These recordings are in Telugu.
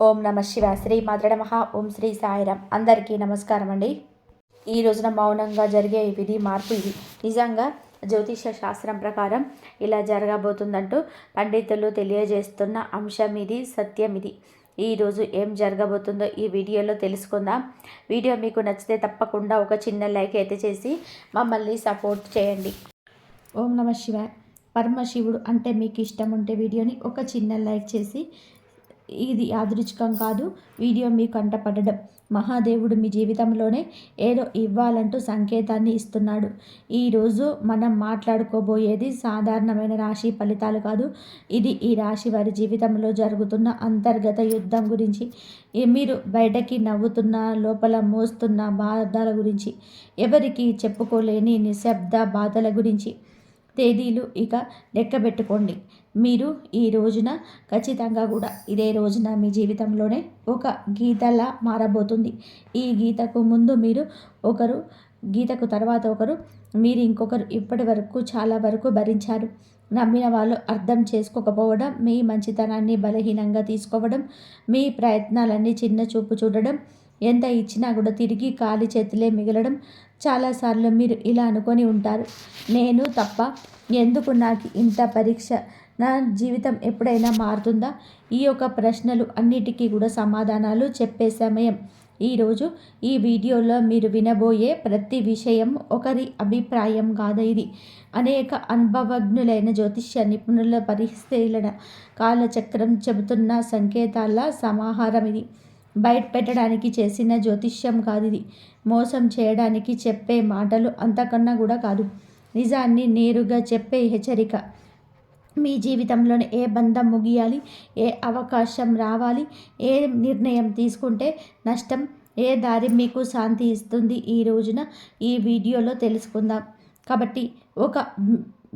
ఓం నమ శివ శ్రీ మాత్ర నమః. ఓం శ్రీ సాయిరాం. అందరికీ నమస్కారం అండి. ఈ రోజున మౌనంగా జరిగే విధి మార్పు ఇది. నిజంగా జ్యోతిష శాస్త్రం ప్రకారం ఇలా జరగబోతుందంటూ పండితులు తెలియజేస్తున్న అంశం ఇది, సత్యం ఇది. ఈరోజు ఏం జరగబోతుందో ఈ వీడియోలో తెలుసుకుందాం. వీడియో మీకు నచ్చితే తప్పకుండా ఒక చిన్న లైక్ అయితే చేసి మమ్మల్ని సపోర్ట్ చేయండి. ఓం నమ శివ. పరమశివుడు అంటే మీకు ఇష్టం ఉంటే వీడియోని ఒక చిన్న లైక్ చేసి, ఇది యాదృచ్ఛికం కాదు, వీడియో మీకు కంటపడడం, మహాదేవుడు మీ జీవితంలోనే ఏదో ఇవ్వాలంటూ సంకేతాన్ని ఇస్తున్నాడు. ఈరోజు మనం మాట్లాడుకోబోయేది సాధారణమైన రాశి ఫలితాలు కాదు. ఇది ఈ రాశి వారి జీవితంలో జరుగుతున్న అంతర్గత యుద్ధం గురించి, మీరు బయటకి నవ్వుతున్న లోపల మోస్తున్న బాధల గురించి, ఎవరికి చెప్పుకోలేని నిశ్శబ్ద బాధల గురించి. తేదీలు ఇక లెక్క పెట్టుకోండి. మీరు ఈ రోజున ఖచ్చితంగా కూడా ఇదే రోజున మీ జీవితంలోనే ఒక గీతలా మారబోతుంది. ఈ గీతకు ముందు మీరు ఒకరు, గీతకు తర్వాత ఒకరు, మీరు ఇంకొకరు ఇప్పటి వరకు చాలా వరకు భరించారు. నమ్మిన వాళ్ళు అర్థం చేసుకోకపోవడం, మీ మంచితనాన్ని బలహీనంగా తీసుకోవడం, మీ ప్రయత్నాలన్నీ చిన్న చూపు చూడడం, ఎంత ఇచ్చినా కూడా తిరిగి ఖాళీ చేతులే మిగలడం. చాలాసార్లు మీరు ఇలా అనుకొని ఉంటారు, నేను తప్ప ఎందుకు నాకు ఇంత పరీక్ష, నా జీవితం ఎప్పుడైనా మారుతుందా? ఈ యొక్క ప్రశ్నలు అన్నిటికీ కూడా సమాధానాలు చెప్పే సమయం ఈరోజు. ఈ వీడియోలో మీరు వినబోయే ప్రతి విషయం ఒకరి అభిప్రాయం కాదు. ఇది అనేక అనుభవజ్ఞులైన జ్యోతిష్య నిపుణుల పరిశీలన, కాలచక్రం చెబుతున్న సంకేతాల సమాహారం. ఇది బయట పెట్టడానికి చేసిన జ్యోతిష్యం కాదు. ఇది మోసం చేయడానికి చెప్పే మాటలు అంతకన్నా కూడా కాదు. నిజాన్ని నేరుగా చెప్పే హెచ్చరిక. మీ జీవితంలోని ఏ బంధం ముగియాలి, ఏ అవకాశం రావాలి, ఏ నిర్ణయం తీసుకుంటే నష్టం, ఏ దారి మీకు శాంతి ఇస్తుంది, ఈ రోజున ఈ వీడియోలో తెలుసుకుందాం. కాబట్టి ఒక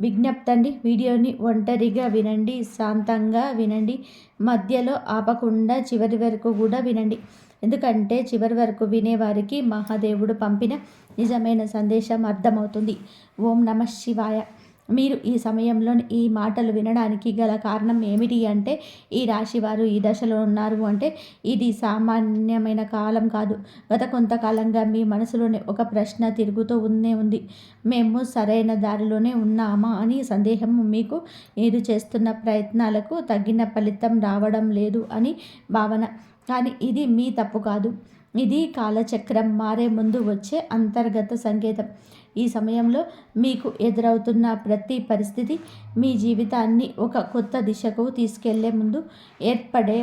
విజ్ఞప్తి అండి, వీడియోని ఒంటరిగా వినండి, శాంతంగా వినండి, మధ్యలో ఆపకుండా చివరి వరకు కూడా వినండి. ఎందుకంటే చివరి వరకు వినేవారికి మహాదేవుడు పంపిన నిజమైన సందేశం అర్థమవుతుంది. ఓం నమ శివాయ. మీరు ఈ సమయంలో ఈ మాటలు వినడానికి గల కారణం ఏమిటి అంటే, ఈ రాశి వారు ఈ దశలో ఉన్నారు అంటే ఇది సామాన్యమైన కాలం కాదు. గత కొంతకాలంగా మీ మనసులోనే ఒక ప్రశ్న తిరుగుతూ ఉంది. మేము సరైన దారిలోనే ఉన్నామా అని సందేహం. మీకు మీరు చేస్తున్న ప్రయత్నాలకు తగిన ఫలితం రావడం లేదు అని భావన. కానీ ఇది మీ తప్పు కాదు. ఇది కాలచక్రం మారే ముందు వచ్చే అంతర్గత సంకేతం. ఈ సమయంలో మీకు ఎదురవుతున్న ప్రతి పరిస్థితి మీ జీవితాన్ని ఒక కొత్త దిశకు తీసుకెళ్లే ముందు ఏర్పడే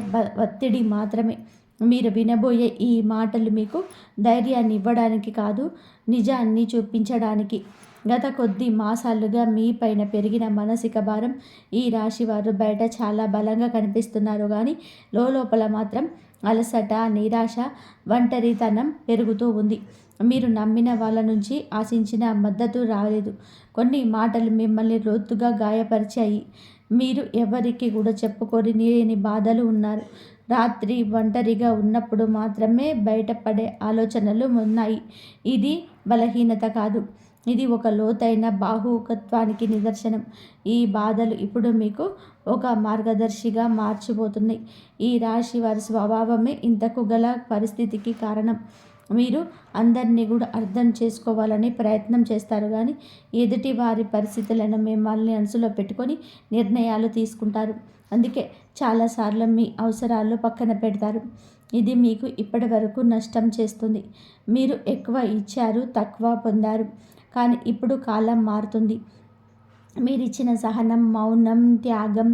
ఒత్తిడి మాత్రమే. మీరు వినబోయే ఈ మాటలు మీకు ధైర్యాన్ని ఇవ్వడానికి కాదు, నిజాన్ని చూపించడానికి. గత కొద్ది మాసాలుగా మీ పైన పెరిగిన మానసిక భారం, ఈ రాశి వారు బయట చాలా బలంగా కనిపిస్తున్నారు, కానీ లోపల మాత్రం అలసట, నిరాశ, ఒంటరితనం పెరుగుతూ ఉంది. మీరు నమ్మిన వాళ్ళ నుంచి ఆశించిన మద్దతు రాలేదు. కొన్ని మాటలు మిమ్మల్ని లోతుగా గాయపరిచాయి. మీరు ఎవరికి కూడా చెప్పుకోలేని బాధలు ఉన్నారు. రాత్రి ఒంటరిగా ఉన్నప్పుడు మాత్రమే బయటపడే ఆలోచనలు ఉన్నాయి. ఇది బలహీనత కాదు, ఇది ఒక లోతైన బాహుకత్వానికి నిదర్శనం. ఈ బాధలు ఇప్పుడు మీకు ఒక మార్గదర్శిగా మార్చిపోతున్నాయి. ఈ రాశి వారి స్వభావమే ఇంతకు గల పరిస్థితికి కారణం. మీరు అందరినీ కూడా అర్థం చేసుకోవాలని ప్రయత్నం చేస్తారు, కానీ ఎదుటి వారి పరిస్థితులను మిమ్మల్ని మనసులో పెట్టుకొని నిర్ణయాలు తీసుకుంటారు. అందుకే చాలాసార్లు మీ అవసరాలు పక్కన పెడతారు. ఇది మీకు ఇప్పటి వరకు నష్టం చేస్తుంది. మీరు ఎక్కువ ఇచ్చారు, తక్కువ పొందారు. కానీ ఇప్పుడు కాలం మారుతుంది. మీరిచ్చిన సహనం, మౌనం, త్యాగం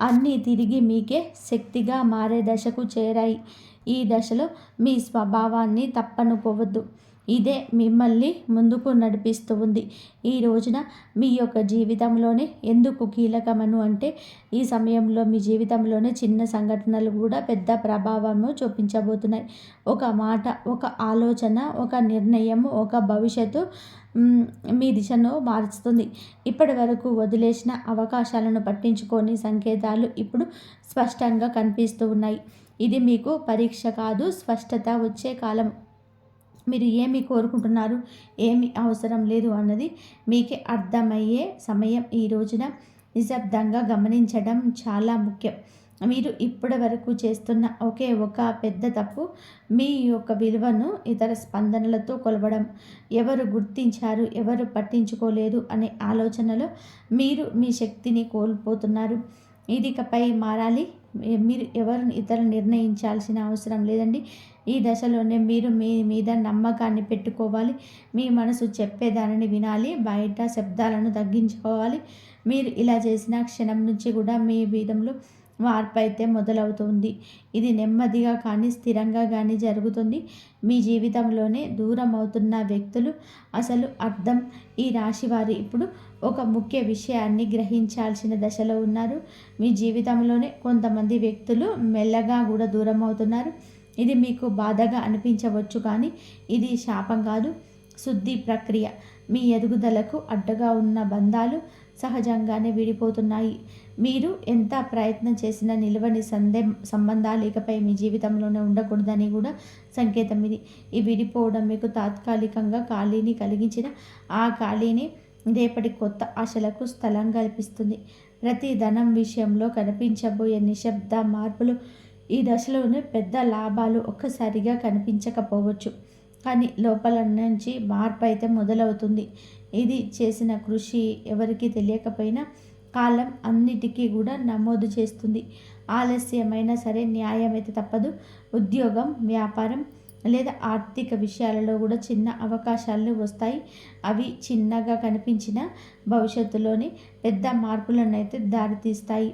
అన్నీ తిరిగి మీకే శక్తిగా మారే దశకు చేరాయి. ఈ దశలో మీ స్వభావాన్ని తప్పనుకోవద్దు. ఇదే మిమ్మల్ని ముందుకు నడిపిస్తూ ఉంది. ఈ రోజున మీ యొక్క జీవితంలోనే ఎందుకు కీలకమను అంటే, ఈ సమయంలో మీ జీవితంలోనే చిన్న సంఘటనలు కూడా పెద్ద ప్రభావము చూపించబోతున్నాయి. ఒక మాట, ఒక ఆలోచన, ఒక నిర్ణయం, ఒక భవిష్యత్తు మీ దిశను మారుస్తుంది. ఇప్పటి వరకు వదిలేసిన అవకాశాలను పట్టించుకొని సంకేతాలు ఇప్పుడు స్పష్టంగా కనిపిస్తూ ఉన్నాయి. ఇది మీకు పరీక్ష కాదు, స్పష్టత వచ్చే కాలం. మీరు ఏమి కోరుకుంటున్నారు, ఏమి అవసరం లేదు అన్నది మీకే అర్థమయ్యే సమయం. ఈ రోజున నిశ్శబ్దంగా గమనించడం చాలా ముఖ్యం. మీరు ఇప్పటి వరకు చేస్తున్న ఒకే ఒక పెద్ద తప్పు మీ యొక్క విలువను ఇతర స్పందనలతో కొలవడం. ఎవరు గుర్తించారు, ఎవరు పట్టించుకోలేదు అనే ఆలోచనలో మీరు మీ శక్తిని కోల్పోతున్నారు. ఇది ఇకపై మారాలి. మీరు ఎవరు ఇతరులు నిర్ణయించాల్సిన అవసరం లేదండి. ఈ దశలోనే మీరు మీ మీద నమ్మకాన్ని పెట్టుకోవాలి. మీ మనసు చెప్పేదానిని వినాలి. బయట శబ్దాలను తగ్గించుకోవాలి. మీరు ఇలా చేసిన క్షణం నుంచి కూడా మీ విధంలో మార్పు అయితే మొదలవుతుంది. ఇది నెమ్మదిగా కానీ స్థిరంగా కానీ జరుగుతుంది. మీ జీవితంలోనే దూరం అవుతున్న వ్యక్తులు అసలు అర్థం. ఈ రాశి వారు ఇప్పుడు ఒక ముఖ్య విషయాన్ని గ్రహించాల్సిన దశలో ఉన్నారు. మీ జీవితంలోనే కొంతమంది వ్యక్తులు మెల్లగా కూడా దూరం అవుతున్నారు. ఇది మీకు బాధగా అనిపించవచ్చు, కానీ ఇది శాపం కాదు, శుద్ధి ప్రక్రియ. మీ ఎదుగుదలకు అడ్డుగా ఉన్న బంధాలు సహజంగానే విడిపోతున్నాయి. మీరు ఎంత ప్రయత్నం చేసినా నిలవని సంబంధాలు ఇకపై మీ జీవితంలోనే ఉండకూడదని కూడా సంకేతం ఇది. ఈ విడిపోవడం మీకు తాత్కాలికంగా ఖాళీని కలిగించిన ఆ ఖాళీని రేపటి కొత్త ఆశలకు స్థలం కల్పిస్తుంది. ప్రతి ధనం విషయంలో కనిపించబోయే నిశ్శబ్ద మార్పులు ఈ దశలోనే పెద్ద లాభాలు ఒక్కసారిగా కనిపించకపోవచ్చు, కానీ లోపల నుంచి మార్పు అయితే మొదలవుతుంది. ఇది చేసిన కృషి ఎవరికి తెలియకపోయినా కాలం అన్నిటికీ కూడా నమోదు చేస్తుంది. ఆలస్యమైనా సరే న్యాయం అయితే తప్పదు. ఉద్యోగం, వ్యాపారం లేదా ఆర్థిక విషయాలలో కూడా చిన్న అవకాశాలు వస్తాయి. అవి చిన్నగా కనిపించిన భవిష్యత్తులోని పెద్ద మార్పులను అయితే దారితీస్తాయి.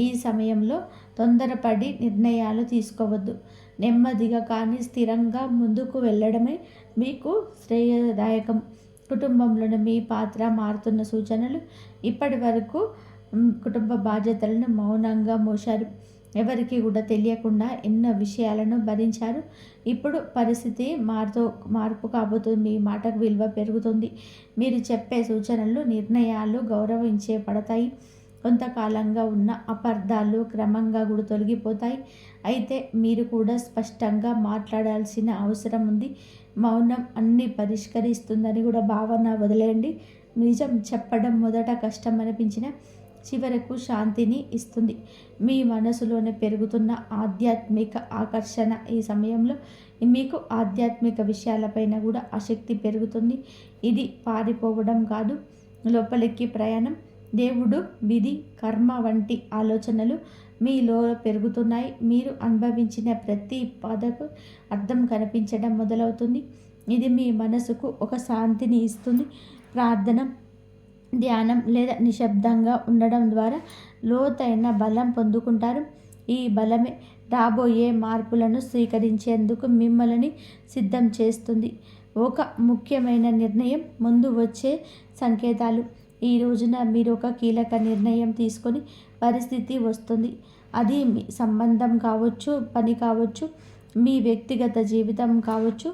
ఈ సమయంలో తొందరపడి నిర్ణయాలు తీసుకోవద్దు. నెమ్మదిగా కానీ స్థిరంగా ముందుకు వెళ్ళడమే మీకు శ్రేయదాయకం. కుటుంబంలోని మీ పాత్ర మారుతున్న సూచనలు. ఇప్పటి వరకు కుటుంబ బాధ్యతలను మౌనంగా మోశారు. ఎవరికి కూడా తెలియకుండా ఎన్నో విషయాలను భరించారు. ఇప్పుడు పరిస్థితి మార్పు కాబోతుంది. మీ మాటకు విలువ పెరుగుతుంది. మీరు చెప్పే సూచనలు, నిర్ణయాలు గౌరవించబడతాయి. కొంతకాలంగా ఉన్న అపార్థాలు క్రమంగా కూడా తొలగిపోతాయి. అయితే మీరు కూడా స్పష్టంగా మాట్లాడాల్సిన అవసరం ఉంది. మౌనం అన్నీ పరిష్కరిస్తుందని కూడా భావన వదిలేయండి. నిజం చెప్పడం మొదట కష్టం అనిపించిన చివరకు శాంతిని ఇస్తుంది. మీ మనసులోనే పెరుగుతున్న ఆధ్యాత్మిక ఆకర్షణ. ఈ సమయంలో మీకు ఆధ్యాత్మిక విషయాలపైన కూడా ఆసక్తి పెరుగుతుంది. ఇది పారిపోవడం కాదు, లోపలికి ప్రయాణం. దేవుడు, విధి, కర్మ వంటి ఆలోచనలు మీలో పెరుగుతున్నాయి. మీరు అనుభవించిన ప్రతి బాధకు అర్థం కనిపించడం మొదలవుతుంది. ఇది మీ మనసుకు ఒక శాంతిని ఇస్తుంది. ప్రార్థన, ధ్యానం లేదా నిశ్శబ్దంగా ఉండడం ద్వారా లోతైన బలం పొందుకుంటారు. ఈ బలమే రాబోయే మార్పులను స్వీకరించేందుకు మిమ్మల్ని సిద్ధం చేస్తుంది. ఒక ముఖ్యమైన నిర్ణయం ముందు వచ్చే సంకేతాలు. ఈ రోజున మీరు ఒక కీలక నిర్ణయం తీసుకొని పరిస్థితి వస్తుంది. అది మీ సంబంధం కావచ్చు, పని కావచ్చు, మీ వ్యక్తిగత జీవితం కావచ్చు.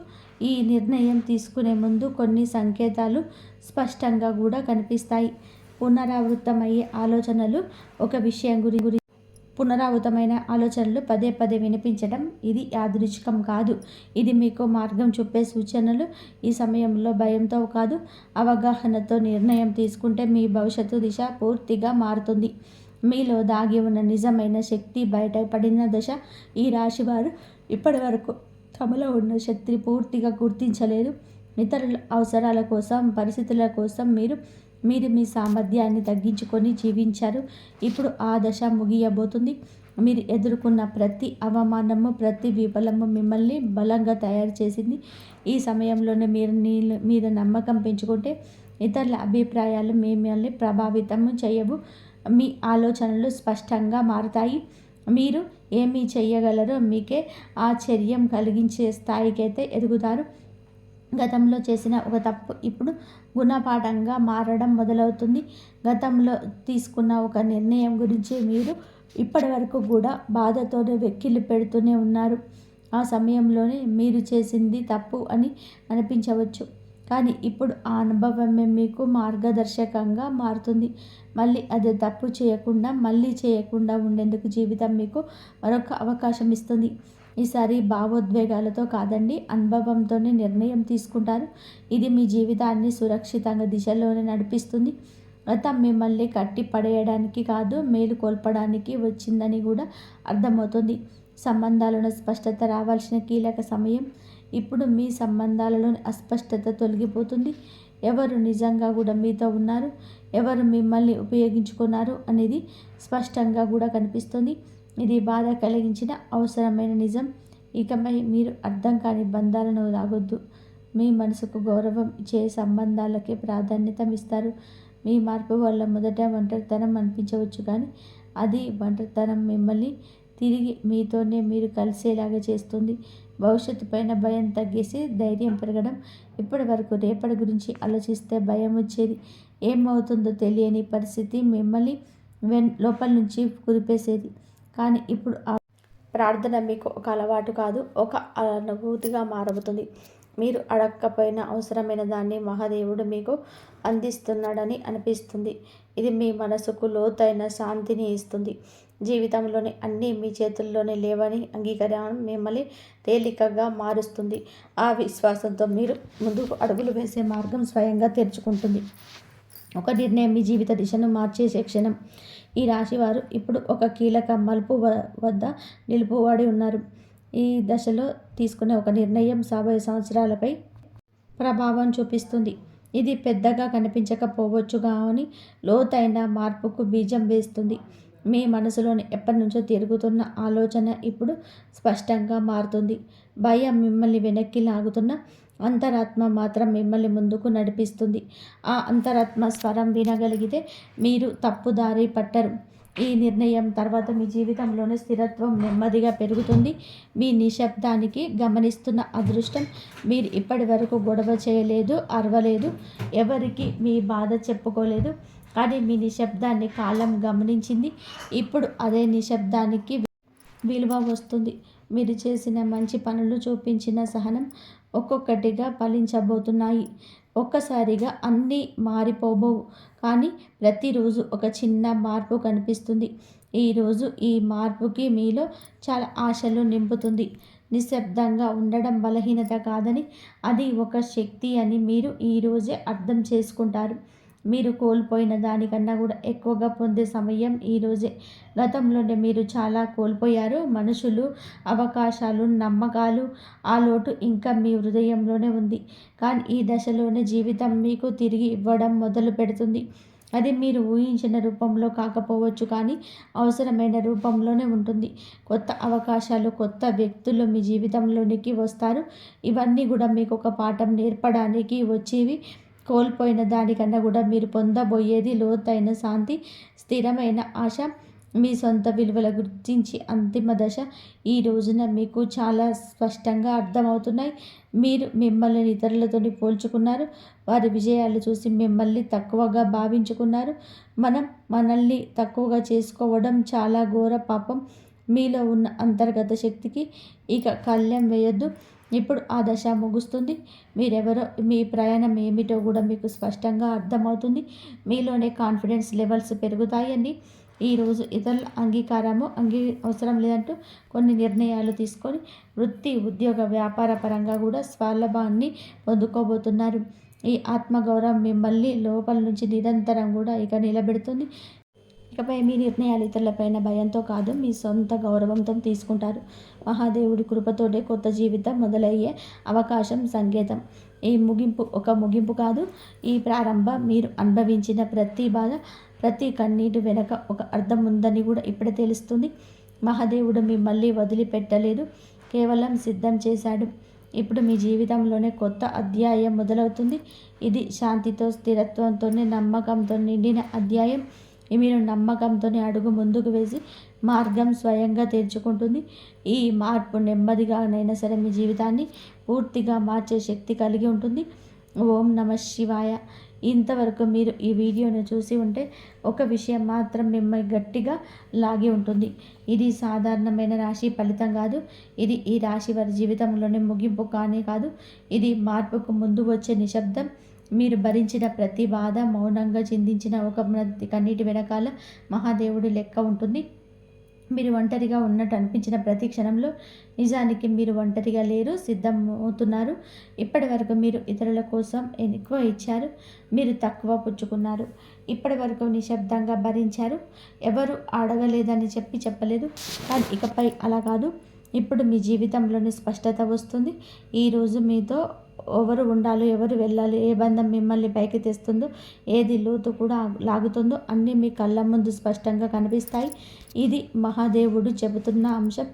ఈ నిర్ణయం తీసుకునే ముందు కొన్ని సంకేతాలు స్పష్టంగా కూడా కనిపిస్తాయి. పునరావృతమయ్యే ఆలోచనలు. ఒక విషయం గురించి పునరావృతమైన ఆలోచనలు పదే పదే వినిపించడం ఇది యాదృచ్ఛికం కాదు. ఇది మీకు మార్గం చూపే సూచనలు. ఈ సమయంలో భయంతో కాదు, అవగాహనతో నిర్ణయం తీసుకుంటే మీ భవిష్యత్తు దిశ పూర్తిగా మారుతుంది. మీలో దాగి ఉన్న నిజమైన శక్తి బయటపడిన దశ. ఈ రాశివారు ఇప్పటి వరకు తమలో ఉన్న శక్తిని పూర్తిగా గుర్తించలేదు. ఇతరుల అవసరాల కోసం, పరిస్థితుల కోసం మీరు మీ సామర్థ్యాన్ని తగ్గించుకొని జీవించారు. ఇప్పుడు ఆ దశ ముగియబోతుంది. మీరు ఎదుర్కొన్న ప్రతి అవమానము, ప్రతి విఫలము మిమ్మల్ని బలంగా తయారు చేసింది. ఈ సమయంలోనే మీరు నమ్మకం పెంచుకుంటే ఇతరుల అభిప్రాయాలు మిమ్మల్ని ప్రభావితం చేయవు. మీ ఆలోచనలు స్పష్టంగా మారుతాయి. మీరు ఏమి చేయగలరో మీకే ఆశ్చర్యం కలిగించే స్థాయికైతే ఎదుగుతారు. గతంలో చేసిన ఒక తప్పు ఇప్పుడు గుణపాఠంగా మారడం మొదలవుతుంది. గతంలో తీసుకున్న ఒక నిర్ణయం గురించి మీరు ఇప్పటి వరకు కూడా బాధతోనే వెక్కిళ్ళు పెడుతూనే ఉన్నారు. ఆ సమయంలోనే మీరు చేసింది తప్పు అని అనిపించవచ్చు, కానీ ఇప్పుడు ఆ అనుభవమే మీకు మార్గదర్శకంగా మారుతుంది. మళ్ళీ అదే తప్పు చేయకుండా ఉండేందుకు జీవితం మీకు మరొక అవకాశం ఇస్తుంది. ఈసారి భావోద్వేగాలతో కాదండి, అనుభవంతోనే నిర్ణయం తీసుకుంటారు. ఇది మీ జీవితాన్ని సురక్షితంగా దిశలోనే నడిపిస్తుంది. గతం మిమ్మల్ని కట్టి పడేయడానికి కాదు, మేలు కోల్పడానికి వచ్చిందని కూడా అర్థమవుతుంది. సంబంధాలను స్పష్టత రావాల్సిన కీలక సమయం. ఇప్పుడు మీ సంబంధాలలోని అస్పష్టత తొలగిపోతుంది. ఎవరు నిజంగా కూడా మీతో ఉన్నారు, ఎవరు మిమ్మల్ని ఉపయోగించుకున్నారు అనేది స్పష్టంగా కూడా కనిపిస్తుంది. ఇది బాధ కలిగించిన అవసరమైన నిజం. ఇకపై మీరు అర్థం కాని బంధాలను రాగొద్దు. మీ మనసుకు గౌరవం ఇచ్చే సంబంధాలకే ప్రాధాన్యత ఇస్తారు. మీ మార్పు వల్ల మొదట ఒంటరితనం అనిపించవచ్చు, కానీ అది ఒంటరితనం మిమ్మల్ని తిరిగి మీతోనే మీరు కలిసేలాగా చేస్తుంది. భవిష్యత్తు పైన భయం తగ్గేసి ధైర్యం పెరగడం. ఇప్పటి వరకు రేపటి గురించి ఆలోచిస్తే భయం వచ్చేది. ఏమవుతుందో తెలియని పరిస్థితి మిమ్మల్ని లోపల నుంచి కుదిపేసేది. కానీ ఇప్పుడు ఆ ప్రార్థన మీకు ఒక అలవాటు కాదు, ఒక అనుభూతిగా మారబోతుంది. మీరు అడగకపోయినా అవసరమైన దాన్ని మహాదేవుడు మీకు అందిస్తున్నాడని అనిపిస్తుంది. ఇది మీ మనసుకు లోతైన శాంతిని ఇస్తుంది. జీవితంలోని అన్నీ మీ చేతుల్లోనే లేవని అంగీకారం మిమ్మల్ని తేలికగా మారుస్తుంది. ఆ విశ్వాసంతో మీరు ముందుకు అడుగులు వేసే మార్గం స్వయంగా తెరుచుకుంటుంది. ఒక నిర్ణయం మీ జీవిత దిశను మార్చేసే క్షణం. ఈ రాశివారు ఇప్పుడు ఒక కీలక మలుపు వద్ద నిలుపుబడి ఉన్నారు. ఈ దశలో తీసుకునే ఒక నిర్ణయం 50 సంవత్సరాలపై ప్రభావం చూపిస్తుంది. ఇది పెద్దగా కనిపించకపోవచ్చు, కానీ లోతైన మార్పుకు బీజం వేస్తుంది. మీ మనసులోని ఎప్పటి నుంచో తిరుగుతున్న ఆలోచన ఇప్పుడు స్పష్టంగా మారుతుంది. భయం మిమ్మల్ని వెనక్కి లాగుతున్న అంతరాత్మ మాత్రం మిమ్మల్ని ముందుకు నడిపిస్తుంది. ఆ అంతరాత్మ స్వరం వినగలిగితే మీరు తప్పుదారి పట్టరు. ఈ నిర్ణయం తర్వాత మీ జీవితంలోని స్థిరత్వం నెమ్మదిగా పెరుగుతుంది. మీ నిశ్శబ్దానికి గమనిస్తున్న అదృష్టం. మీరు ఇప్పటి వరకు గొడవ చేయలేదు, అరవలేదు, ఎవరికి మీ బాధ చెప్పుకోలేదు, కానీ మీ నిశ్శబ్దాన్ని కాలం గమనించింది. ఇప్పుడు అదే నిశ్శబ్దానికి విలువ వస్తుంది. మీరు చేసిన మంచి పనులు, చూపించిన సహనం ఒక్కొక్కటిగా ఫలించబోతున్నాయి. ఒక్కసారిగా అన్నీ మారిపోబోవు, కానీ ప్రతిరోజు ఒక చిన్న మార్పు కనిపిస్తుంది. ఈరోజు ఈ మార్పుకి మీలో చాలా ఆశలు నింపుతుంది. నిశ్శబ్దంగా ఉండడం బలహీనత కాదని, అది ఒక శక్తి అని మీరు ఈరోజే అర్థం చేసుకుంటారు. మీరు కోల్పోయిన దానికన్నా కూడా ఎక్కువగా పొందే సమయం ఈరోజే. గతంలోనే మీరు చాలా కోల్పోయారు. మనుషులు, అవకాశాలు, నమ్మకాలు. ఆ లోటు ఇంకా మీ హృదయంలోనే ఉంది. కానీ ఈ దశలోనే జీవితం మీకు తిరిగి ఇవ్వడం మొదలు పెడుతుంది. అది మీరు ఊహించిన రూపంలో కాకపోవచ్చు, కానీ అవసరమైన రూపంలోనే ఉంటుంది. కొత్త అవకాశాలు, కొత్త వ్యక్తులు మీ జీవితంలోనికి వస్తారు. ఇవన్నీ కూడా మీకు ఒక పాఠం నేర్పడానికి వచ్చేవి. కోల్పోయిన దానికన్నా కూడా మీరు పొందబోయేది లోతైన శాంతి, స్థిరమైన ఆశ, మీ సొంత విలువల గురించి అంతిమ దశ. ఈ రోజున మీకు చాలా స్పష్టంగా అర్థమవుతున్నాయి. మీరు మిమ్మల్ని ఇతరులతో పోల్చుకున్నారు. వారి విజయాలు చూసి మిమ్మల్ని తక్కువగా భావించుకున్నారు. మనం మనల్ని తక్కువగా చేసుకోవడం చాలా ఘోర పాపం. మీలో ఉన్న అంతర్గత శక్తికి ఇక కళ్ళెం వేయొద్దు. ఇప్పుడు ఆ దశ ముగుస్తుంది. మీరెవరో, మీ ప్రయాణం ఏమిటో కూడా మీకు స్పష్టంగా అర్థమవుతుంది. మీలోనే కాన్ఫిడెన్స్ లెవెల్స్ పెరుగుతాయండి. ఈరోజు ఇతరుల అంగీకారము అవసరం లేదంటూ కొన్ని నిర్ణయాలు తీసుకొని వృత్తి, ఉద్యోగ, వ్యాపార పరంగా కూడా స్వలాభాన్ని పొందుకోబోతున్నారు. ఈ ఆత్మగౌరవం మిమ్మల్ని లోపల నుంచి నిరంతరం కూడా ఇక నిలబెడుతుంది. ఇకపై మీ నిర్ణయాలు ఇతరులపైన భయంతో కాదు, మీ సొంత గౌరవంతో తీసుకుంటారు. మహాదేవుడి కృపతోటే కొత్త జీవితం మొదలయ్యే అవకాశం సంకేతం. ఈ ముగింపు ఒక ముగింపు కాదు, ఈ ప్రారంభం. మీరు అనుభవించిన ప్రతి బాధ, ప్రతి కన్నీటి వెనక ఒక అర్థం ఉందని కూడా ఇప్పుడే తెలుస్తుంది. మహాదేవుడు మిమ్మల్ని వదిలిపెట్టలేదు, కేవలం సిద్ధం చేశాడు. ఇప్పుడు మీ జీవితంలోనే కొత్త అధ్యాయం మొదలవుతుంది. ఇది శాంతితో, స్థిరత్వంతోనే, నమ్మకంతో నిండిన అధ్యాయం. మీరు నమ్మకంతోనే అడుగు ముందుకు వేసి మార్గం స్వయంగా తెరుచుకుంటుంది. ఈ మార్పు నెమ్మదిగానైనా సరే మీ జీవితాన్ని పూర్తిగా మార్చే శక్తి కలిగి ఉంటుంది. ఓం నమః శివాయ. ఇంతవరకు మీరు ఈ వీడియోను చూసి ఉంటే ఒక విషయం మాత్రం మిమ్మల్ని గట్టిగా లాగి ఉంటుంది. ఇది సాధారణమైన రాశి ఫలితం కాదు. ఇది ఈ రాశి వారి జీవితంలోనే ముగింపు కానే కాదు. ఇది మార్పుకు ముందు వచ్చే నిశ్శబ్దం. మీరు భరించిన ప్రతి బాధ, మౌనంగా చిందించిన ఒక కన్నీటి వెనకాల మహాదేవుడి లెక్క ఉంటుంది. మీరు ఒంటరిగా ఉన్నట్టు అనిపించిన ప్రతి క్షణంలో నిజానికి మీరు ఒంటరిగా లేరు, సిద్ధం అవుతున్నారు. ఇప్పటి వరకు మీరు ఇతరుల కోసం ఎక్కువ ఇచ్చారు, మీరు తక్కువ పుచ్చుకున్నారు. ఇప్పటి వరకు నిశ్శబ్దంగా భరించారు, ఎవరు అడగలేదని చెప్పలేదు. కానీ ఇకపై అలా కాదు. ఇప్పుడు మీ జీవితంలోని స్పష్టత వస్తుంది. ఈరోజు మీతో ఎవరు ఉండాలో, ఎవరు వెళ్ళాలి, ఏ బంధం మిమ్మల్ని పైకి తెస్తుందో, ఏది లోతు కూడా లాగుతుందో అన్నీ మీ కళ్ళ ముందు స్పష్టంగా కనిపిస్తాయి. ఇది మహాదేవుడు చెబుతున్న అంశం.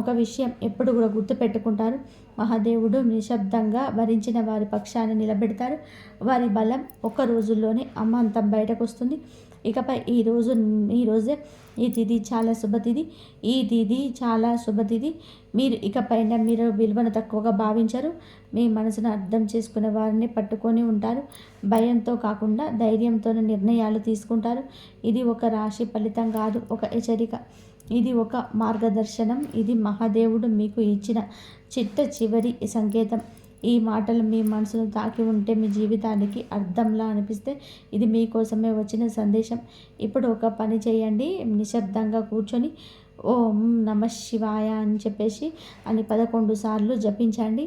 ఒక విషయం ఎప్పుడు కూడా గుర్తుపెట్టుకుంటారు. మహాదేవుడు నిశ్శబ్దంగా భరించిన వారి పక్షాన నిలబెడతారు. వారి బలం ఒక రోజుల్లోనే అమాంతం బయటకు వస్తుంది. ఇకపై ఈరోజే ఈ తిథి చాలా శుభతిథి. ఈ తిథి చాలా శుభతిథి. మీరు ఇకపైన మీరు విలువను తక్కువగా భావించరు. మీ మనసును అర్థం చేసుకునే వారిని పట్టుకొని ఉంటారు. భయంతో కాకుండా ధైర్యంతోనే నిర్ణయాలు తీసుకుంటారు. ఇది ఒక రాశి ఫలితం కాదు, ఒక హెచ్చరిక. ఇది ఒక మార్గదర్శనం. ఇది మహాదేవుడు మీకు ఇచ్చిన చివరి సంకేతం. ఈ మాటలు మీ మనసును తాకి ఉంటే, మీ జీవితానికి అర్థంలా అనిపిస్తే ఇది మీకోసమే వచ్చిన సందేశం. ఇప్పుడు ఒక పని చేయండి. నిశ్శబ్దంగా కూర్చొని ఓం నమ శివాయ అని చెప్పేసి 11 సార్లు జపించండి.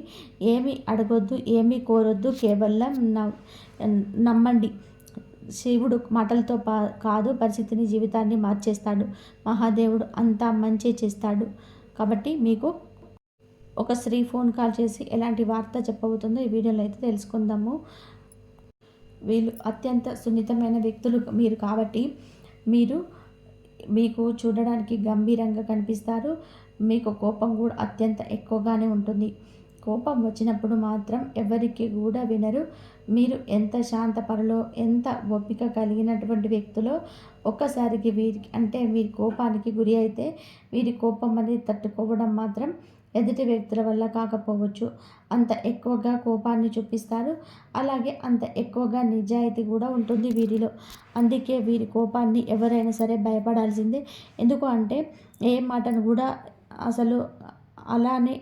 ఏమీ అడగొద్దు, ఏమీ కోరొద్దు, కేవలం నమ్మండి. శివుడు మాటలతో కాదు, పరిస్థితిని, జీవితాన్ని మార్చేస్తాడు. మహాదేవుడు అంతా మంచి చేస్తాడు. కాబట్టి మీకు ఒక స్త్రీ ఫోన్ కాల్ చేసి ఎలాంటి వార్త చెప్పబోతుందో ఈ వీడియోలో అయితే తెలుసుకుందాము. వీళ్ళు అత్యంత సున్నితమైన వ్యక్తులు మీరు కాబట్టి మీకు చూడడానికి గంభీరంగా కనిపిస్తారు. మీకు కోపం కూడా అత్యంత ఎక్కువగానే ఉంటుంది. కోపం వచ్చినప్పుడు మాత్రం ఎవరికి కూడా వినరు. మీరు ఎంత శాంతపరలో, ఎంత ఓపిక కలిగినటువంటి వ్యక్తులో ఒక్కసారికి వీరి కోపానికి గురి అయితే వీరి కోపం అనేది తట్టుకోవడం మాత్రం ఎదుటి వ్యక్తుల వల్ల కాకపోవచ్చు. అంత ఎక్కువగా కోపాన్ని చూపిస్తారు. అలాగే అంత ఎక్కువగా నిజాయితీ కూడా ఉంటుంది వీరిలో. అందుకే వీరి కోపాన్ని ఎవరైనా సరే భయపడాల్సిందే. ఎందుకు అంటే ఏ మాటను కూడా అసలు అలానే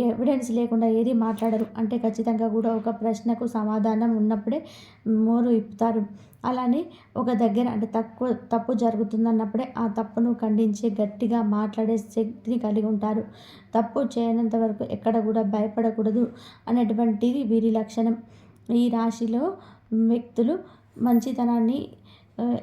ఎవిడెన్స్ లేకుండా ఏది మాట్లాడరు. అంటే ఖచ్చితంగా కూడా ఒక ప్రశ్నకు సమాధానం ఉన్నప్పుడే మోరు ఇప్పుతారు. అలానే ఒక దగ్గర అంటే తప్పు జరుగుతుందన్నప్పుడే ఆ తప్పును ఖండించి గట్టిగా మాట్లాడే శక్తిని కలిగి ఉంటారు. తప్పు చేయనంత వరకు ఎక్కడ కూడా భయపడకూడదు అనేటువంటిది వీరి లక్షణం. ఈ రాశిలో వ్యక్తులు మంచితనాన్ని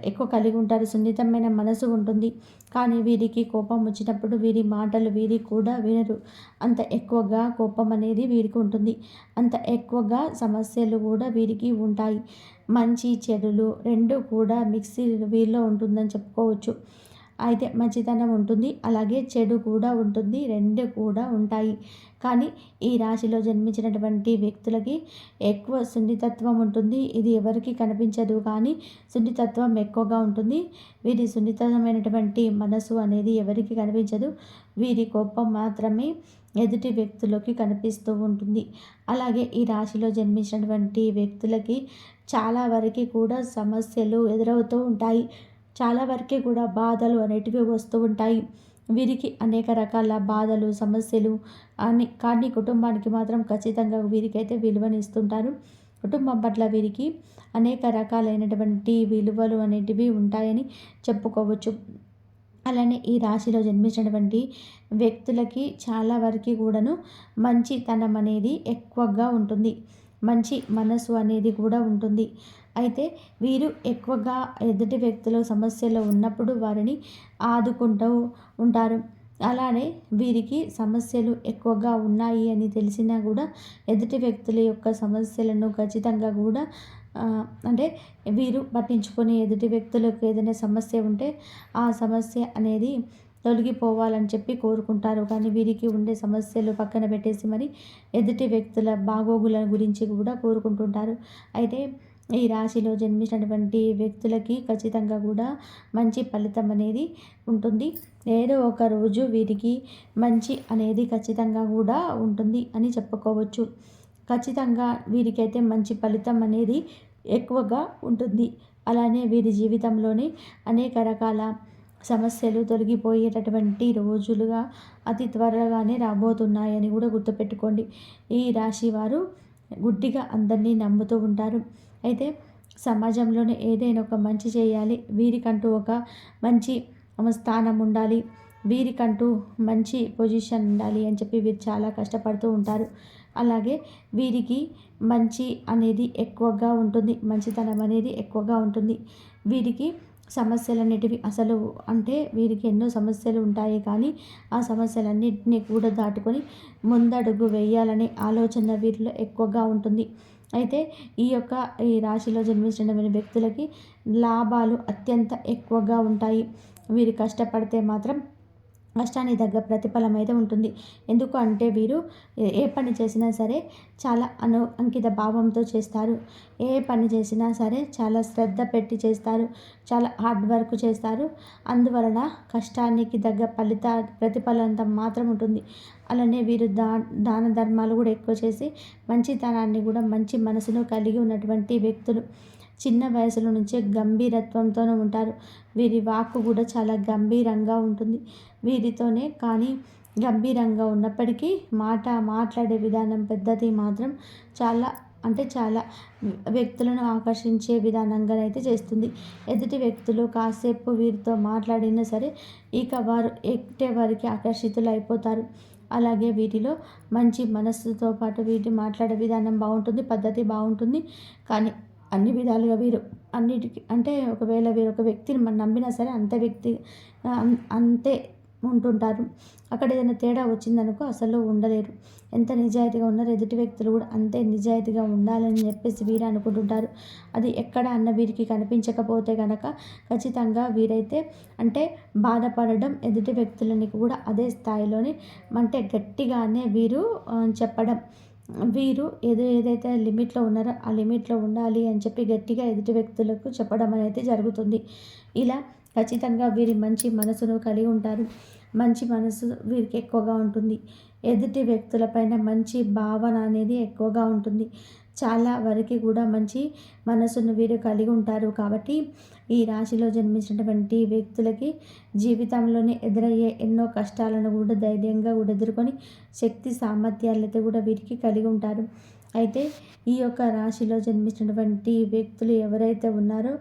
ఎక్కువ కలిగి ఉంటారు. సున్నితమైన మనసు ఉంటుంది. కానీ వీరికి కోపం వచ్చినప్పుడు వీరి మాటలు వీరి కూడా వినరు. అంత ఎక్కువగా కోపం అనేది వీరికి ఉంటుంది. అంత ఎక్కువగా సమస్యలు కూడా వీరికి ఉంటాయి. మంచి చెడులు రెండు కూడా మిక్సీ వీరిలో ఉంటుందని చెప్పుకోవచ్చు. అయితే మంచితనం ఉంటుంది, అలాగే చెడు కూడా ఉంటుంది, రెండు కూడా ఉంటాయి. కానీ ఈ రాశిలో జన్మించినటువంటి వ్యక్తులకి ఎక్కువ సున్నితత్వం ఉంటుంది. ఇది ఎవరికి కనిపించదు, కానీ సున్నితత్వం ఎక్కువగా ఉంటుంది. వీరి సున్నితమైనటువంటి మనసు అనేది ఎవరికి కనిపించదు. వీరి కోపం మాత్రమే ఎదుటి వ్యక్తులకి కనిపిస్తూ ఉంటుంది. అలాగే ఈ రాశిలో జన్మించినటువంటి వ్యక్తులకి చాలా వరకు కూడా సమస్యలు ఎదురవుతూ ఉంటాయి. చాలా వరకే కూడా బాధలు అనేటివి వస్తూ ఉంటాయి. వీరికి అనేక రకాల బాధలు, సమస్యలు కానీ కుటుంబానికి మాత్రం ఖచ్చితంగా వీరికైతే విలువనిస్తుంటారు. కుటుంబం పట్ల వీరికి అనేక రకాలైనటువంటి విలువలు అనేటివి ఉంటాయని చెప్పుకోవచ్చు. అలానే ఈ రాశిలో జన్మించినటువంటి వ్యక్తులకి చాలా వరకు కూడాను మంచితనం అనేది ఎక్కువగా ఉంటుంది. మంచి మనసు అనేది కూడా ఉంటుంది. అయితే వీరు ఎక్కువగా ఎదుటి వ్యక్తులు సమస్యలో ఉన్నప్పుడు వారిని ఆదుకుంటూ ఉంటారు. అలానే వీరికి సమస్యలు ఎక్కువగా ఉన్నాయి అని తెలిసినా కూడా ఎదుటి వ్యక్తుల యొక్క సమస్యలను ఖచ్చితంగా కూడా అంటే వీరు పట్టించుకొని ఎదుటి వ్యక్తులకు ఏదైనా సమస్య ఉంటే ఆ సమస్య అనేది తొలగిపోవాలని చెప్పి కోరుకుంటారు. కానీ వీరికి ఉండే సమస్యలు పక్కన పెట్టేసి మరి ఎదుటి వ్యక్తుల బాగోగుల గురించి కూడా కోరుకుంటుంటారు. అయితే ఈ రాశిలో జన్మించినటువంటి వ్యక్తులకి ఖచ్చితంగా కూడా మంచి ఫలితం అనేది ఉంటుంది. ఏదో ఒక రోజు వీరికి మంచి అనేది ఖచ్చితంగా కూడా ఉంటుంది అని చెప్పుకోవచ్చు. ఖచ్చితంగా వీరికైతే మంచి ఫలితం అనేది ఎక్కువగా ఉంటుంది. అలానే వీరి జీవితంలోని అనేక రకాల సమస్యలు తొలగిపోయేటటువంటి రోజులుగా అతి త్వరగానే రాబోతున్నాయని కూడా గుర్తుపెట్టుకోండి. ఈ రాశి వారు గుడ్డిగా అందరినీ నమ్ముతూ ఉంటారు. అయితే సమాజంలోనే ఏదైనా ఒక మంచి చేయాలి, వీరికంటూ ఒక మంచి స్థానం ఉండాలి, వీరికంటూ మంచి పొజిషన్ ఉండాలి అని చెప్పి వీరు చాలా కష్టపడుతూ ఉంటారు. అలాగే వీరికి మంచి అనేది ఎక్కువగా ఉంటుంది, మంచితనం అనేది ఎక్కువగా ఉంటుంది. వీరికి సమస్యలు అనేటివి అసలు అంటే వీరికి ఎన్నో సమస్యలు ఉంటాయి, కానీ ఆ సమస్యలన్నింటినీ కూడా దాటుకొని ముందడుగు వేయాలనే ఆలోచన వీరిలో ఎక్కువగా ఉంటుంది. అయితే ఈ రాశిలో జన్మించిన వ్యక్తులకి లాభాలు అత్యంత ఎక్కువగా ఉంటాయి. వీరు కష్టపడితే మాత్రం కష్టానికి తగ్గ ప్రతిఫలం అయితే ఉంటుంది. ఎందుకు అంటే వీరు ఏ పని చేసినా సరే చాలా అంకిత భావంతో చేస్తారు. ఏ పని చేసినా సరే చాలా శ్రద్ధ పెట్టి చేస్తారు, చాలా హార్డ్ వర్క్ చేస్తారు. అందువలన కష్టానికి తగ్గ ప్రతిఫలం మాత్రం ఉంటుంది. అలానే వీరు దాన ధర్మాలు కూడా ఎక్కువ చేసి మంచితనాన్ని కూడా మంచి మనసును కలిగి ఉన్నటువంటి వ్యక్తులు. చిన్న వయసులో నుంచే గంభీరత్వంతోనే ఉంటారు. వీరి వాక్కు కూడా చాలా గంభీరంగా ఉంటుంది. వీరితోనే కానీ గంభీరంగా ఉన్నప్పటికీ మాట్లాడే విధానం పద్ధతి మాత్రం చాలా అంటే చాలా వ్యక్తులను ఆకర్షించే విధానంగానైతే చేస్తుంది. ఎదుటి వ్యక్తులు కాసేపు వీరితో మాట్లాడినా సరే ఇక వారు వారికి ఆకర్షితులు అయిపోతారు. అలాగే వీటిలో మంచి మనస్సుతో పాటు వీటి మాట్లాడే విధానం బాగుంటుంది, పద్ధతి బాగుంటుంది. కానీ అన్ని విధాలుగా వీరు అన్నిటికీ అంటే ఒకవేళ వీరు ఒక వ్యక్తిని మనం నమ్మినా సరే అంతే ఉంటుంటారు. అక్కడ ఏదైనా తేడా వచ్చిందనుకో అసలు ఉండలేరు. ఎంత నిజాయితీగా ఉన్నారో ఎదుటి వ్యక్తులు కూడా అంతే నిజాయితీగా ఉండాలని చెప్పేసి వీరు అనుకుంటుంటారు. అది ఎక్కడ అన్న వీరికి కనిపించకపోతే కనుక ఖచ్చితంగా వీరైతే అంటే బాధపడడం, ఎదుటి వ్యక్తులని కూడా అదే స్థాయిలోని అంటే గట్టిగానే వీరు చెప్పడం, వీరు ఏదైతే లిమిట్లో ఉన్నారో ఆ లిమిట్లో ఉండాలి అని చెప్పి గట్టిగా ఎదుటి వ్యక్తులకు చెప్పడం అనేది జరుగుతుంది. ఇలా ఖచ్చితంగా వీరి మంచి మనసును కలిగి ఉంటారు. మంచి మనసు వీరికి ఎక్కువగా ఉంటుంది. ఎదుటి వ్యక్తులపైన మంచి భావన అనేది ఎక్కువగా ఉంటుంది. చాలా వరకు కూడా మంచి మనసును వీరు కలిగి ఉంటారు. కాబట్టి ఈ రాశిలో జన్మించినటువంటి వ్యక్తులకి జీవితంలోనే ఎదురయ్యే ఎన్నో కష్టాలను కూడా ధైర్యంగా కూడా ఎదుర్కొని శక్తి సామర్థ్యాలైతే కూడా వీరికి కలిగి ఉంటారు. అయితే ఈ యొక్క రాశిలో జన్మించినటువంటి వ్యక్తులు ఎవరైతే ఉన్నారో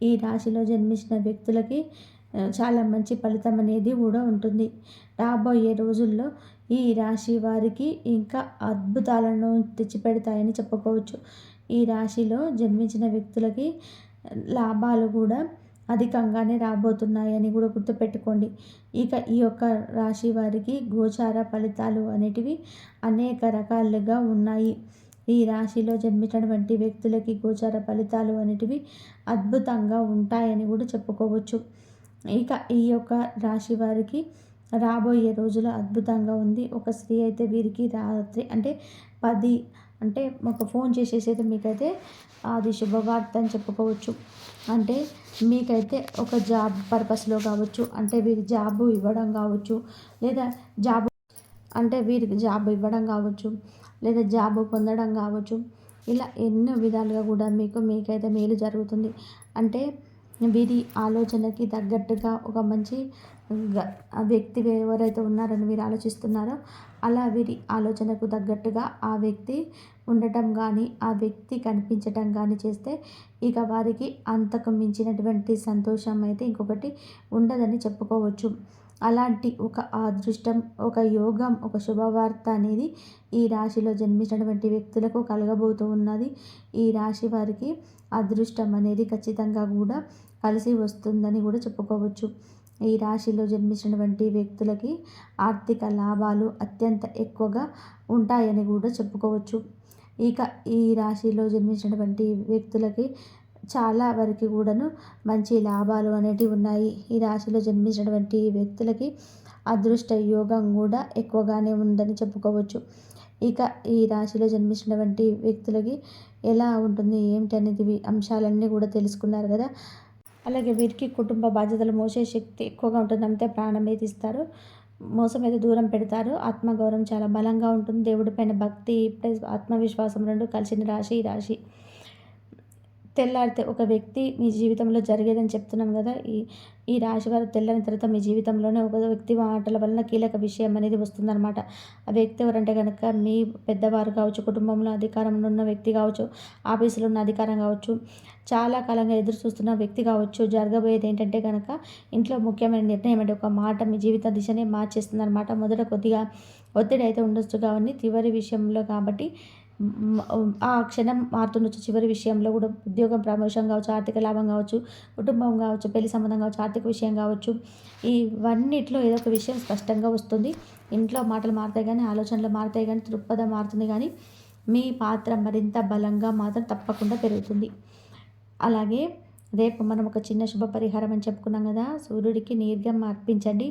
ఈ రాశిలో జన్మించిన వ్యక్తులకి చాలా మంచి ఫలితం అనేది కూడా ఉంటుంది. రాబోయే రోజుల్లో ఈ రాశి వారికి ఇంకా అద్భుతాలను తెచ్చిపెడతాయని చెప్పుకోవచ్చు. ఈ రాశిలో జన్మించిన వ్యక్తులకి లాభాలు కూడా అధికంగానే రాబోతున్నాయని కూడా గుర్తుపెట్టుకోండి. ఇక ఈ యొక్క రాశి వారికి గోచార ఫలితాలు అనేటివి అనేక రకాలుగా ఉన్నాయి. ఈ రాశిలో జన్మించినటువంటి వ్యక్తులకి గోచార ఫలితాలు అనేటివి అద్భుతంగా ఉంటాయని కూడా చెప్పుకోవచ్చు. ఇక ఈ యొక్క రాశి వారికి రాబోయే రోజులు అద్భుతంగా ఉంది. ఒక స్త్రీ అయితే వీరికి రాత్రి అంటే 10 అంటే ఒక ఫోన్ చేసేసి అయితే మీకైతే అది శుభవార్త అని చెప్పుకోవచ్చు. అంటే మీకైతే ఒక జాబ్ పర్పస్లో కావచ్చు, అంటే వీరి జాబు ఇవ్వడం కావచ్చు, లేదా వీరికి జాబ్ ఇవ్వడం కావచ్చు, లేదా జాబు పొందడం కావచ్చు. ఇలా ఎన్నో విధాలుగా కూడా మీకైతే మేలు జరుగుతుంది. అంటే వీరి ఆలోచనకి తగ్గట్టుగా ఒక మంచి వ్యక్తి ఎవరైతే ఉన్నారని వీరు ఆలోచిస్తున్నారో అలా వీరి ఆలోచనకు తగ్గట్టుగా ఆ వ్యక్తి ఉండటం కానీ ఆ వ్యక్తి కనిపించటం కానీ చేస్తే ఇక వారికి అంతకు మించినటువంటి సంతోషం అయితే ఇంకొకటి ఉండదని చెప్పుకోవచ్చు. అలాంటి ఒక అదృష్టం, ఒక యోగం, ఒక శుభవార్త అనేది ఈ రాశిలో జన్మించినటువంటి వ్యక్తులకు కలగబోతూ ఉన్నది. ఈ రాశి వారికి అదృష్టం అనేది ఖచ్చితంగా కూడా కలిసి వస్తుందని కూడా చెప్పుకోవచ్చు. ఈ రాశిలో జన్మించినటువంటి వ్యక్తులకి ఆర్థిక లాభాలు అత్యంత ఎక్కువగా ఉంటాయని కూడా చెప్పుకోవచ్చు. ఇక ఈ రాశిలో జన్మించినటువంటి వ్యక్తులకి చాలా వరకు కూడాను మంచి లాభాలు అనేటివి ఉన్నాయి. ఈ రాశిలో జన్మించినటువంటి వ్యక్తులకి అదృష్ట యోగం కూడా ఎక్కువగానే ఉందని చెప్పుకోవచ్చు. ఇక ఈ రాశిలో జన్మించినటువంటి వ్యక్తులకి ఎలా ఉంటుంది ఏంటి అనేది అంశాలన్నీ కూడా తెలుసుకున్నారు కదా. అలాగే వీరికి కుటుంబ బాధ్యతలు మోసే శక్తి ఎక్కువగా ఉంటుంది. అంతే ప్రాణం అయితే ఇస్తారు, మోసం అయితే దూరం పెడతారు. ఆత్మగౌరవం చాలా బలంగా ఉంటుంది. దేవుడి పైన భక్తి ప్లస్ ఆత్మవిశ్వాసం రెండు కలిసిన రాశి ఈ రాశి. తెల్లారితే ఒక వ్యక్తి మీ జీవితంలో జరిగేదని చెప్తున్నాను కదా! ఈ ఈ రాశివారు తెల్లారిన తర్వాత మీ జీవితంలోనే ఒక వ్యక్తి మాటల వలన కీలక విషయం అనేది వస్తుందనమాట. ఆ వ్యక్తి ఎవరంటే గనక మీ పెద్దవారు కావచ్చు, కుటుంబంలో అధికారంలో ఉన్న వ్యక్తి కావచ్చు, ఆఫీసులో ఉన్న అధికారం కావచ్చు, చాలా కాలంగా ఎదురు చూస్తున్న వ్యక్తి కావచ్చు. జరగబోయేది ఏంటంటే గనక ఇంట్లో ముఖ్యమైన నిర్ణయం అంటే ఒక మాట మీ జీవిత దిశనే మార్చేస్తుందనమాట. మొదట కొద్దిగా ఒత్తిడి అయితే ఉండొచ్చు కానీ చివరి విషయంలో కాబట్టి ఆ క్షణం మారుతుండొచ్చు. చివరి విషయంలో కూడా ఉద్యోగం ప్రమోషన్ కావచ్చు, ఆర్థిక లాభం కావచ్చు, కుటుంబం కావచ్చు, పెళ్లి సంబంధం కావచ్చు, ఆర్థిక విషయం కావచ్చు, ఇవన్నిట్లో ఏదో ఒక విషయం స్పష్టంగా వస్తుంది. ఇంట్లో మాటలు మారుతాయి కానీ, ఆలోచనలు మారుతాయి కానీ, దృక్పథం మారుతుంది కానీ, మీ పాత్ర మరింత బలంగా మాత్రం తప్పకుండా పెరుగుతుంది. అలాగే రేపు మనం ఒక చిన్న శుభ పరిహారం అని చెప్పుకున్నాం కదా! సూర్యుడికి నీర్ఘం అర్పించండి.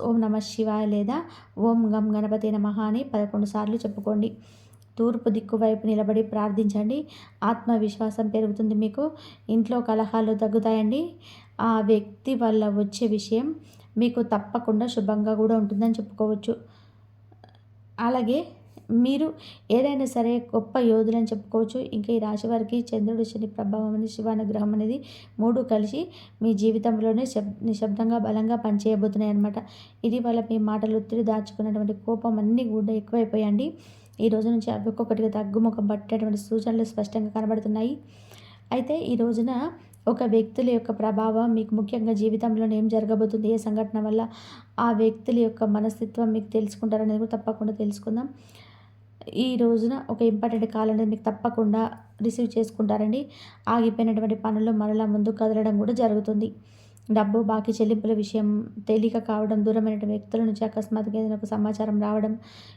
ఓం నమః శివాయ లేదా ఓం గం గణపతే నమః అని 11 సార్లు చెప్పుకోండి. తూర్పు దిక్కు వైపు నిలబడి ప్రార్థించండి. ఆత్మవిశ్వాసం పెరుగుతుంది మీకు. ఇంట్లో కలహాలు తగ్గుతాయండి. ఆ వ్యక్తి వల్ల వచ్చే విషయం మీకు తప్పకుండా శుభంగా కూడా ఉంటుందని చెప్పుకోవచ్చు. అలాగే మీరు ఏదైనా సరే గొప్ప యోధులని చెప్పుకోవచ్చు. ఇంకా ఈ రాశి వారికి చంద్రుడు, శని ప్రభావం అనేది, శివానుగ్రహం అనేది 3 కలిసి మీ జీవితంలోనే నిశ్శబ్దంగా బలంగా పనిచేయబోతున్నాయి అనమాట. ఇది వల్ల మీ మాటలు ఒత్తిడి దాచుకున్నటువంటి కోపం అన్నీ కూడా ఎక్కువైపోయండి. ఈ రోజు నుంచి అవి ఒక్కొక్కటిగా తగ్గుముఖం పట్టేటువంటి సూచనలు స్పష్టంగా కనబడుతున్నాయి. అయితే ఈ రోజున ఒక వ్యక్తుల యొక్క ప్రభావం మీకు ముఖ్యంగా జీవితంలో ఏం జరగబోతుంది, ఏ సంఘటన వల్ల ఆ వ్యక్తుల యొక్క మనస్తత్వం మీకు తెలుసుకుంటారనేది కూడా తప్పకుండా తెలుసుకుందాం. ఈ రోజున ఒక ఇంపార్టెంట్ కాల్ అనేది మీకు తప్పకుండా రిసీవ్ చేసుకుంటారండి. ఆగిపోయినటువంటి పనులు మరలా ముందుకు కదలడం కూడా జరుగుతుంది. డబ్బు బాకీ చెల్లింపుల విషయం తేలిక కావడం, దూరమైన వ్యక్తుల నుంచి అకస్మాత్తుగా ఏదైనా ఒక సమాచారం రావడం,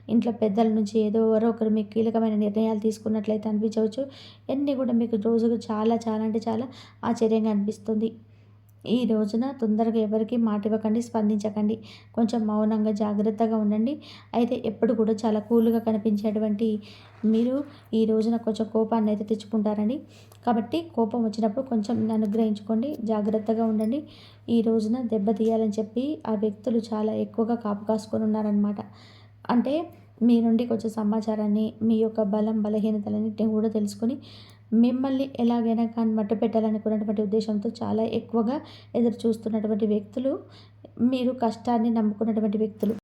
ఇంట్లో పెద్దల నుంచి ఎవరో ఒకరు మీకు కీలకమైన నిర్ణయాలు తీసుకున్నట్లయితే అనిపించవచ్చు. ఇవన్నీ కూడా మీకు రోజుకు చాలా చాలా అంటే చాలా ఆశ్చర్యంగా అనిపిస్తుంది. ఈ రోజున తొందరగా ఎవరికీ మాట ఇవ్వకండి, స్పందించకండి. కొంచెం మౌనంగా జాగ్రత్తగా ఉండండి. అయితే ఎప్పుడు కూడా చాలా కూల్‌గా కనిపించేటువంటి మీరు ఈ రోజున కొంచెం కోపాన్ని అయితే తెచ్చుకుంటారండి. కాబట్టి కోపం వచ్చినప్పుడు కొంచెం అనుగ్రహించుకోండి. జాగ్రత్తగా ఉండండి. ఈ రోజున దెబ్బతీయాలని చెప్పి ఆ వ్యక్తులు చాలా ఎక్కువగా కాపు కాసుకొని ఉన్నారనమాట. అంటే మీ నుండి కొంచెం సమాచారాన్ని, మీ యొక్క బలం, బలహీనతలన్నిటిని కూడా తెలుసుకొని మిమ్మల్ని ఎలాగైనా కానీ మట్టుపెట్టాలనుకున్నటువంటి ఉద్దేశంతో చాలా ఎక్కువగా ఎదురు చూస్తున్నటువంటి వ్యక్తులు, మీరు కష్టాన్ని నమ్ముకున్నటువంటి వ్యక్తులు.